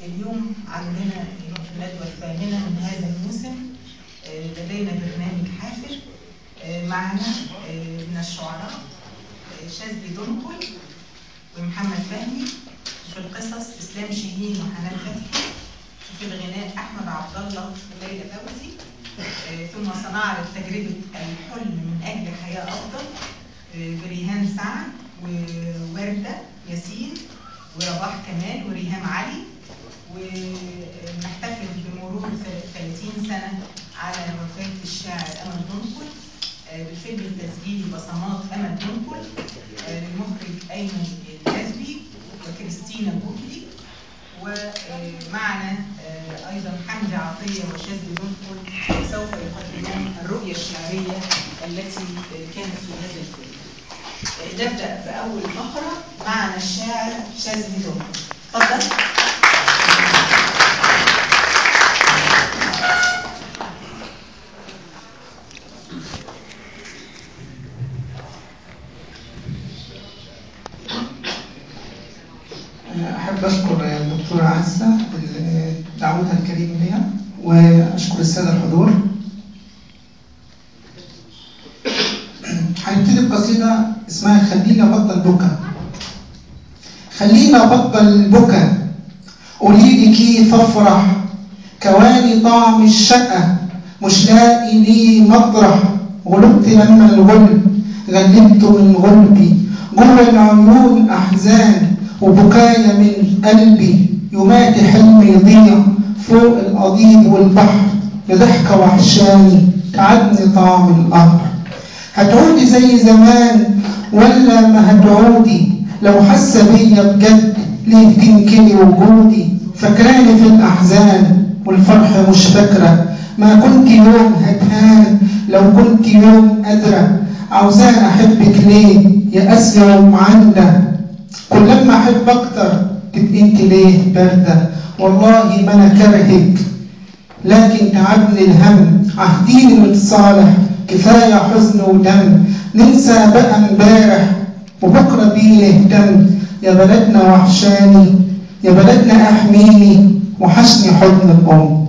اليوم عندنا الندوة الثامنة من هذا الموسم. لدينا برنامج حافل معنا من الشعراء شاذلي دنقل ومحمد فهمي، في القصص إسلام شاهين وحنان فتحي، في الغناء أحمد عبد الله وليلى فوزي، ثم سنعرض تجربة الحلم من أجل حياة أفضل بريهان سعد ووردة ياسين ورباح كمال وريهام علي، ونحتفل بمرور 30 سنة على وفاة الشاعر أمل دنقل بالفيلم التسجيلي بصمات أمل دنقل للمخرج أيمن الجزبي وكريستينا بوكلي، ومعنا أيضا حمدي عطية وشاذلي دنقل سوف يقدمون الرؤية الشعرية التي كانت في هذا الفيلم. نبدأ بأول فقرة معنا الشاعر شاذلي دنقل. تفضل. أحب أشكر الدكتورة عزة دعوتها الكريمة ليها، وأشكر السادة الحضور. هنبتدي بقصيدة اسمها خلينا بطل بكا. خلينا بطل بكا، قوليلي كيف أفرح، كواني طعم الشقة مش لاقي لي مطرح، غلبت لما الغلب غلبت من غلبي، جوه العيون أحزان وبكايا من قلبي، يوماتي حلمي يضيع فوق القضيب والبحر، بضحكة وحشاني تعبني طعم القهر. هتعودي زي زمان ولا ما هتعودي؟ لو حاسة بيا بجد ليه تنكلي وجودي؟ فاكراني في الأحزان والفرح مش فاكرة، ما كنت يوم هتهان لو كنت يوم قادرة، عاوزان أحبك ليه يا أسيا ومعندة؟ كل لما أحب أكتر تبقي أنت ليه باردة؟ والله ما أنا كرهك لكن تعبني الهم، عهديني نتصالح كفاية حزن ودم، ننسى بقى امبارح وبكرة بيه نهتم، يا بلدنا وحشاني يا بلدنا احميني، وحشني حضن الأم.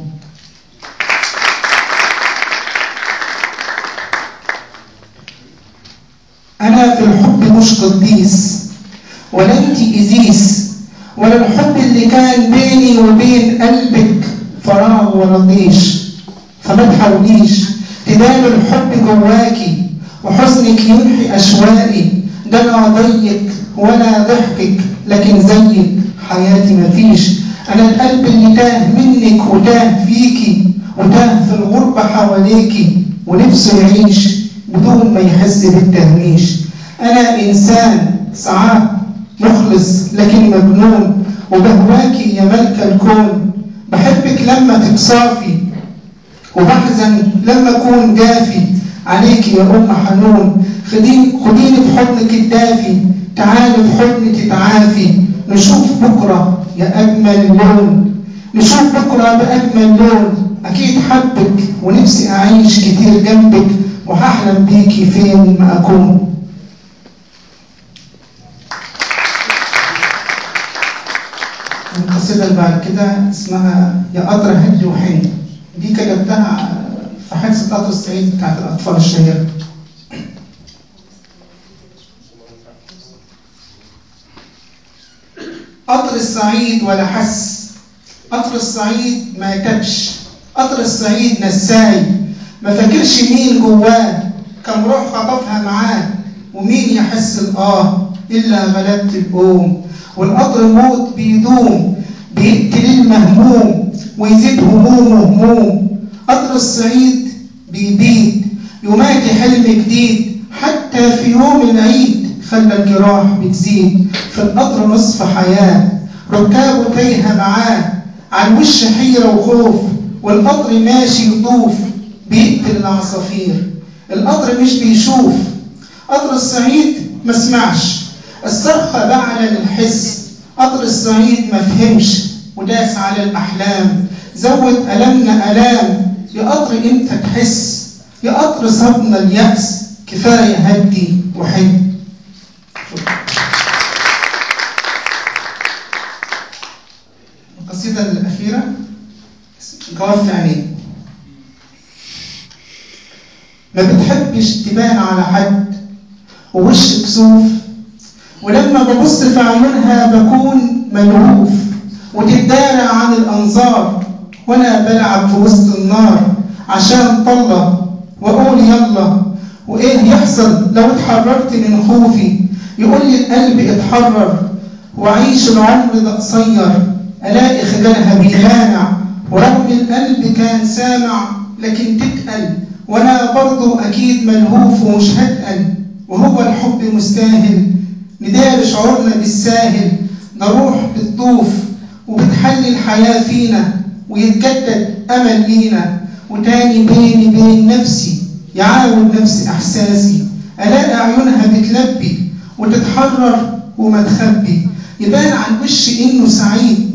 أنا في الحب مش قديس ولا انت إزيس، ولا الحب اللي كان بيني وبين قلبك فراغ ولا ضيش، فما تحاوليش تداري الحب جواكي وحزنك يمحي أشواقي، ده أنا ضيق ولا ضحكك لكن زيك حياتي مفيش. أنا القلب اللي تاه منك وتاه فيكي وتاه في الغربة حواليكي، ونفسه يعيش بدون ما يحس بالتهميش. أنا إنسان ساعات مخلص لكن مجنون، وبهواكي يا ملكة الكون، بحبك لما تتصافي وبحزن لما أكون جافي، عليكي يا أم حنون، خديني في حضنك الدافي، تعالي في حضنك تتعافي، نشوف بكرة يا أجمل لون، نشوف بكرة بأجمل لون، أكيد حبك ونفسي أعيش كتير جنبك، وهحلم بيكي فين ما أكون. القصيدة اللي بعد كده اسمها يا قطر هدي وحن، دي كتبتها في حادثة قطر الصعيد بتاعت الأطفال الشهيرة. قطر الصعيد ولا حس، قطر الصعيد ما يتبش، قطر الصعيد نساي، ما فاكرش مين جواه، كم روح خطفها معاه، ومين يحس الآه إلا غلبت الأم، والقطر موت بيدوم بيقتل المهموم ويزيد همومه هموم، قطر الصعيد بيبيد يوماتي حلم جديد، حتى في يوم العيد خلى الجراح بتزيد، في القطر نصف حياة ركابه تايهة معاه، على الوش حيرة وخوف، والقطر ماشي يطوف بيقتل العصافير، القطر مش بيشوف، قطر الصعيد ما سمعش الصرخة بعلن الحس، قطر الصعيد ما فهمش وداس على الأحلام، زود ألمنا ألام، يا قطر إمتى تحس، يا قطر صبنا اليأس، كفاية هدي وحن. القصيدة الأخيرة جواب في عينيه. ما بتحبش تبان على حد ووش كسوف، ولما ببص في عيونها بكون ملهوف، وتتدارى عن الأنظار وأنا بلعب في وسط النار عشان طلة وأقول يلا وإيه يحصل لو اتحررت من خوفي. يقول لي القلب اتحرر وعيش العمر ده قصير، ألاقي خجلها بيهانع ورغم القلب كان سامع لكن تتقل، وأنا برضو أكيد ملهوف ومش هتقل. وهو الحب مستاهل ندار شعورنا بالساهل، ده روح بتطوف وبتحلي الحياة فينا ويتجدد أمل لينا، وتاني بيني بين نفسي يعاود نفس إحساسي، ألاقي عيونها بتلبي وتتحرر وما تخبي، يبان عن وشي إنه سعيد.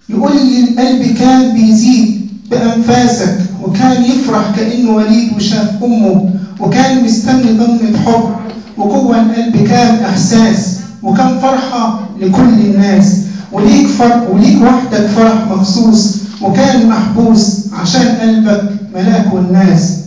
يقول لي القلب كان بيزيد بأنفاسك، وكان يفرح كأنه وليد وشاف أمه، وكان مستني ضمة حب، وجوه القلب كان إحساس، وكان فرحة لكل الناس، وليك فرق وليك وحدك فرح مخصوص، وكان محبوس عشان قلبك ملاك والناس.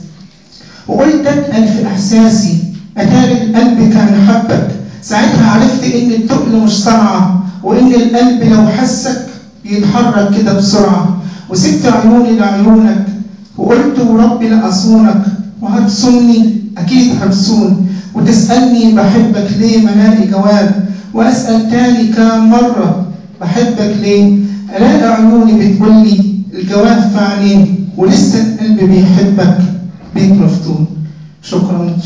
وقلت أتقل في إحساسي أتاري القلب كان حبك، ساعتها عرفت إن التقل مش صنعة، وإن القلب لو حسك بيتحرك كده بسرعة. وسبت عيوني لعيونك وقلت وربي لأصونك، وهتصوني أكيد هتصون، وتسألني بحبك ليه ملاقي جواب، وأسأل تاني كام مرة بحبك ليه، ألاقي عيوني بتقولي الجواب في عينيه، ولسه القلب بيحبك بيت مفتون. شكرا.